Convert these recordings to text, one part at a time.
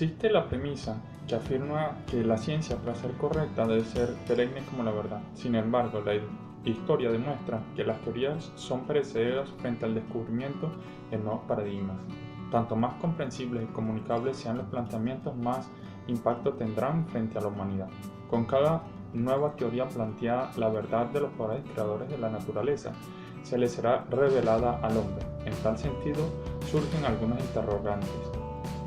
Existe la premisa que afirma que la ciencia, para ser correcta, debe ser perenne como la verdad. Sin embargo, la historia demuestra que las teorías son perecederas frente al descubrimiento de nuevos paradigmas. Tanto más comprensibles y comunicables sean los planteamientos, más impacto tendrán frente a la humanidad. Con cada nueva teoría planteada, la verdad de los poderes creadores de la naturaleza se le será revelada al hombre. En tal sentido, surgen algunos interrogantes.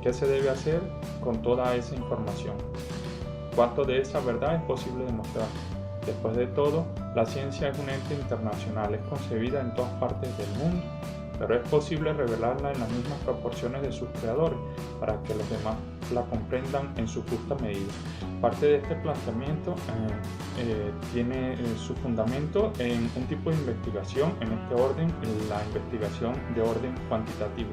¿Qué se debe hacer con toda esa información? ¿Cuánto de esa verdad es posible demostrar? Después de todo, la ciencia es un ente internacional, es concebida en todas partes del mundo, pero es posible revelarla en las mismas proporciones de sus creadores para que los demás la comprendan en su justa medida. Parte de este planteamiento tiene su fundamento en un tipo de investigación, en este orden, la investigación de orden cuantitativo,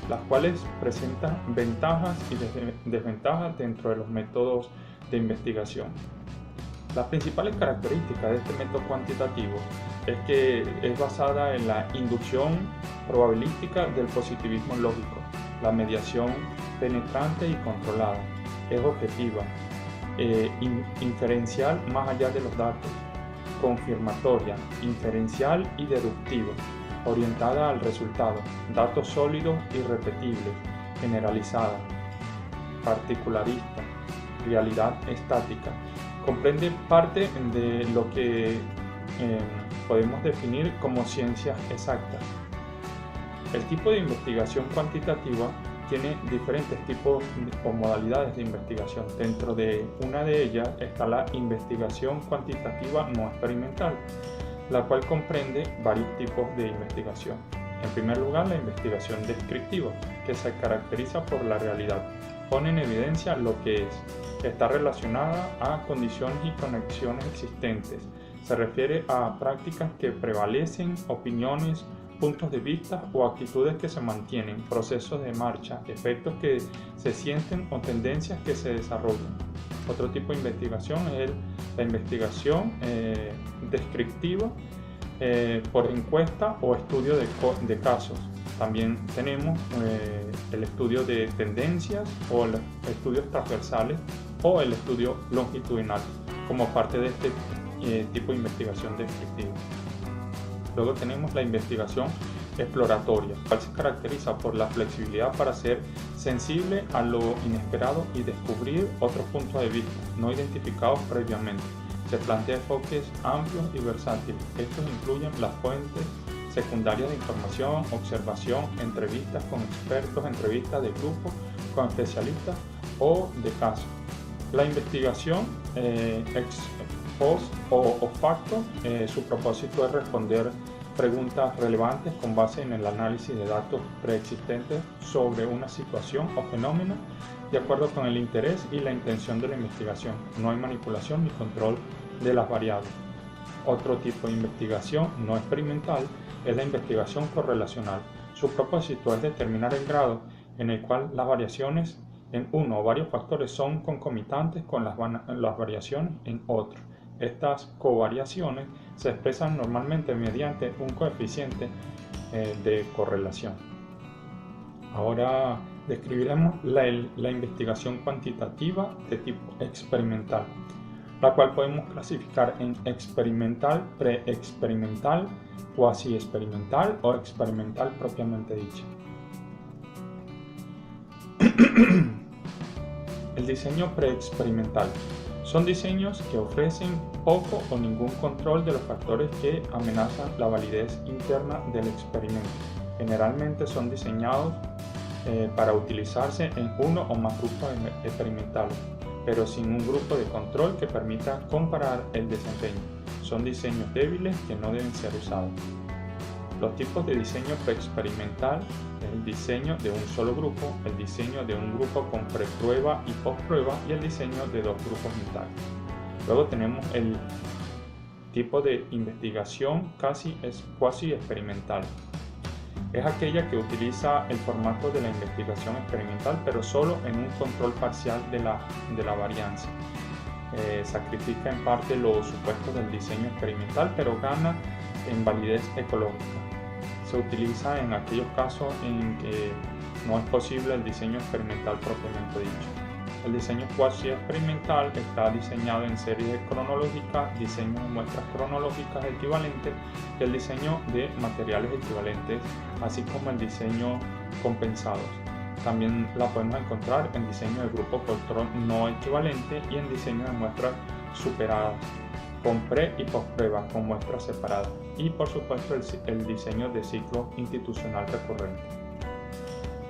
las cuales presentan ventajas y desventajas dentro de los métodos de investigación. Las principales características de este método cuantitativo es que es basada en la inducción probabilística del positivismo lógico, la mediación penetrante y controlada, es objetiva, inferencial más allá de los datos, confirmatoria, inferencial y deductiva, orientada al resultado, datos sólidos y repetibles, generalizada, particularista, realidad estática. Comprende parte de lo que podemos definir como ciencias exactas. El tipo de investigación cuantitativa tiene diferentes tipos o modalidades de investigación. Dentro de una de ellas está la investigación cuantitativa no experimental, la cual comprende varios tipos de investigación. En primer lugar, la investigación descriptiva, que se caracteriza por la realidad. Pone en evidencia lo que es. Está relacionada a condiciones y conexiones existentes. Se refiere a prácticas que prevalecen, opiniones, puntos de vista o actitudes que se mantienen, procesos de marcha, efectos que se sienten o tendencias que se desarrollan. Otro tipo de investigación es la investigación descriptiva por encuesta o estudio de casos. También tenemos el estudio de tendencias o los estudios transversales o el estudio longitudinal como parte de este tipo de investigación descriptiva. Luego tenemos la investigación exploratoria, la cual se caracteriza por la flexibilidad para ser sensible a lo inesperado y descubrir otros puntos de vista no identificados previamente. Se plantea enfoques amplios y versátiles. Estos incluyen las fuentes secundarias de información, observación, entrevistas con expertos, entrevistas de grupo con especialistas o de casos. La investigación ex post o facto, su propósito es responder preguntas relevantes con base en el análisis de datos preexistentes sobre una situación o fenómeno de acuerdo con el interés y la intención de la investigación. No hay manipulación ni control de las variables. Otro tipo de investigación no experimental es la investigación correlacional. Su propósito es determinar el grado en el cual las variaciones en uno o varios factores son concomitantes con las variaciones en otro. Estas covariaciones se expresan normalmente mediante un coeficiente de correlación. Ahora describiremos la investigación cuantitativa de tipo experimental, la cual podemos clasificar en experimental, preexperimental, cuasi experimental o experimental propiamente dicha. El diseño preexperimental son diseños que ofrecen poco o ningún control de los factores que amenazan la validez interna del experimento. Generalmente son diseñados para utilizarse en uno o más grupos experimentales, pero sin un grupo de control que permita comparar el desempeño. Son diseños débiles que no deben ser usados. Los tipos de diseño preexperimental es el diseño de un solo grupo, el diseño de un grupo con preprueba y postprueba y el diseño de dos grupos unitarios. Luego tenemos el tipo de investigación cuasi experimental. Es aquella que utiliza el formato de la investigación experimental, pero solo en un control parcial de la varianza. Sacrifica en parte los supuestos del diseño experimental, pero gana en validez ecológica. Se utiliza en aquellos casos en que no es posible el diseño experimental propiamente dicho. El diseño cuasi experimental está diseñado en series cronológicas, diseño de muestras cronológicas equivalentes y el diseño de materiales equivalentes, así como el diseño compensados. También la podemos encontrar en diseño de grupo control no equivalente y en diseño de muestras superadas, con pre y post prueba con muestras separadas, y por supuesto el diseño de ciclo institucional recurrente.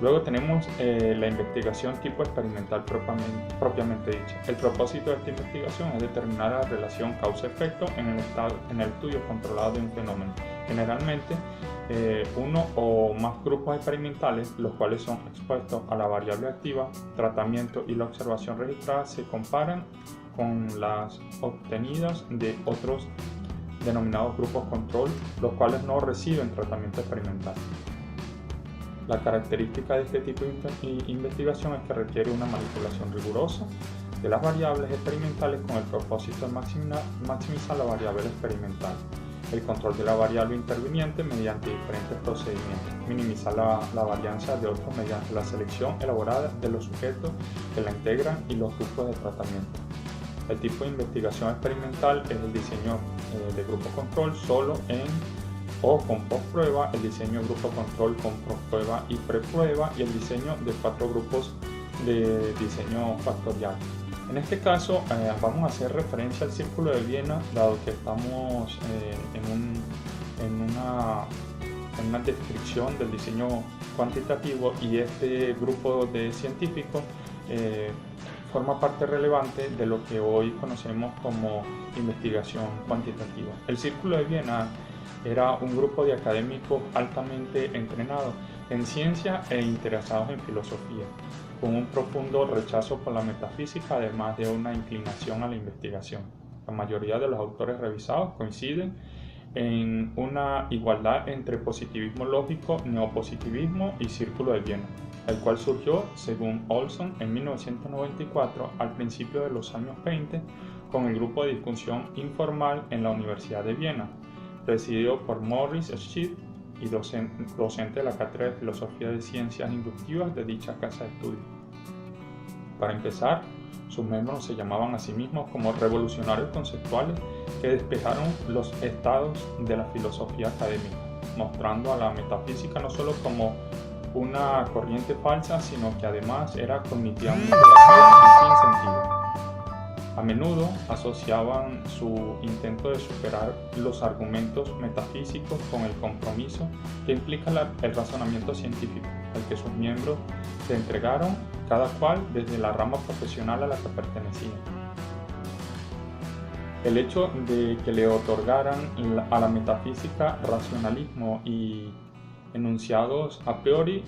Luego tenemos la investigación tipo experimental propiamente dicha. El propósito de esta investigación es determinar la relación causa-efecto en el estudio controlado de un fenómeno. Generalmente, uno o más grupos experimentales, los cuales son expuestos a la variable activa, tratamiento y la observación registrada, se comparan con las obtenidas de otros denominados grupos control, los cuales no reciben tratamiento experimental. La característica de este tipo de investigación es que requiere una manipulación rigurosa de las variables experimentales con el propósito de maximizar la variable experimental, el control de la variable interviniente mediante diferentes procedimientos, minimizar la varianza de otros mediante la selección elaborada de los sujetos que la integran y los grupos de tratamiento. El tipo de investigación experimental es el diseño de grupo control solo o con post-prueba, el diseño de grupo control con post-prueba y pre-prueba y el diseño de 4 grupos de diseño factorial. En este caso vamos a hacer referencia al Círculo de Viena, dado que estamos en una descripción del diseño cuantitativo y este grupo de científicos forma parte relevante de lo que hoy conocemos como investigación cuantitativa. El Círculo de Viena era un grupo de académicos altamente entrenados en ciencia e interesados en filosofía, con un profundo rechazo por la metafísica, además de una inclinación a la investigación. La mayoría de los autores revisados coinciden en una igualdad entre positivismo lógico, neopositivismo y Círculo de Viena, el cual surgió, según Olson, en 1994, al principio de los años 20, con el grupo de discusión informal en la Universidad de Viena, presidido por Maurice Schiff y docente de la Cátedra de Filosofía de Ciencias Inductivas de dicha casa de estudios. Para empezar, sus miembros se llamaban a sí mismos como revolucionarios conceptuales que despejaron los estados de la filosofía académica, mostrando a la metafísica no solo como una corriente falsa, sino que además era cognitivamente vacía y sin sentido. A menudo asociaban su intento de superar los argumentos metafísicos con el compromiso que implica el razonamiento científico, al que sus miembros se entregaron cada cual desde la rama profesional a la que pertenecían. El hecho de que le otorgaran a la metafísica racionalismo y enunciados a priori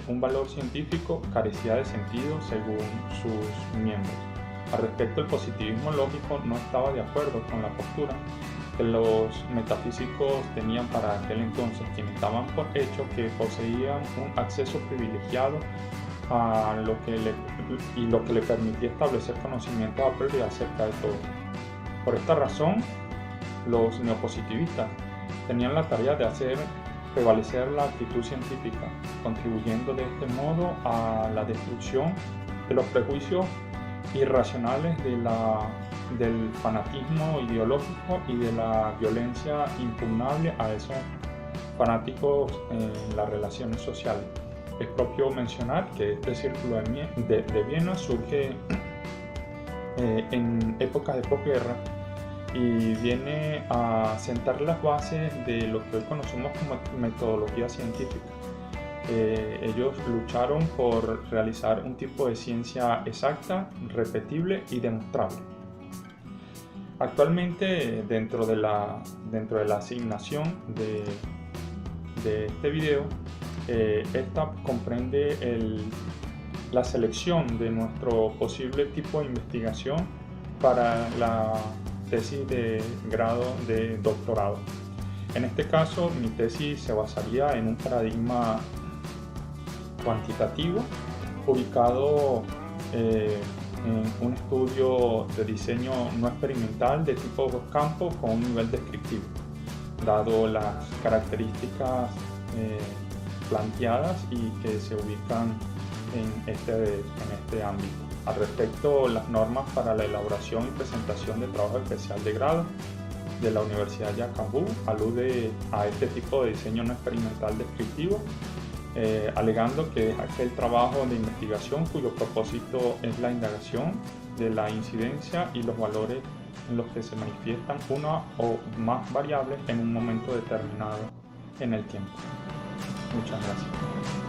un valor científico carecía de sentido según sus miembros. Al respecto, el positivismo lógico no estaba de acuerdo con la postura que los metafísicos tenían para aquel entonces, quienes daban por hecho que poseían un acceso privilegiado a lo que le permitía establecer conocimientos a priori acerca de todo. Por esta razón, los neopositivistas tenían la tarea de hacer prevalecer la actitud científica, contribuyendo de este modo a la destrucción de los prejuicios irracionales del fanatismo ideológico y de la violencia impugnable a esos fanáticos en las relaciones sociales. Es propio mencionar que este Círculo de Viena surge en épocas de posguerra y viene a sentar las bases de lo que hoy conocemos como metodología científica. Ellos lucharon por realizar un tipo de ciencia exacta, repetible y demostrable. Actualmente, dentro de la asignación de este video, esta comprende la selección de nuestro posible tipo de investigación para la tesis de grado de doctorado. En este caso, mi tesis se basaría en un paradigma cuantitativo ubicado en un estudio de diseño no experimental de tipo campo con un nivel descriptivo, dado las características planteadas y que se ubican en este ámbito. Al respecto, las normas para la elaboración y presentación de trabajo especial de grado de la Universidad Yacuabú alude a este tipo de diseño no experimental descriptivo, alegando que es aquel trabajo de investigación cuyo propósito es la indagación de la incidencia y los valores en los que se manifiestan una o más variables en un momento determinado en el tiempo. Muchas gracias.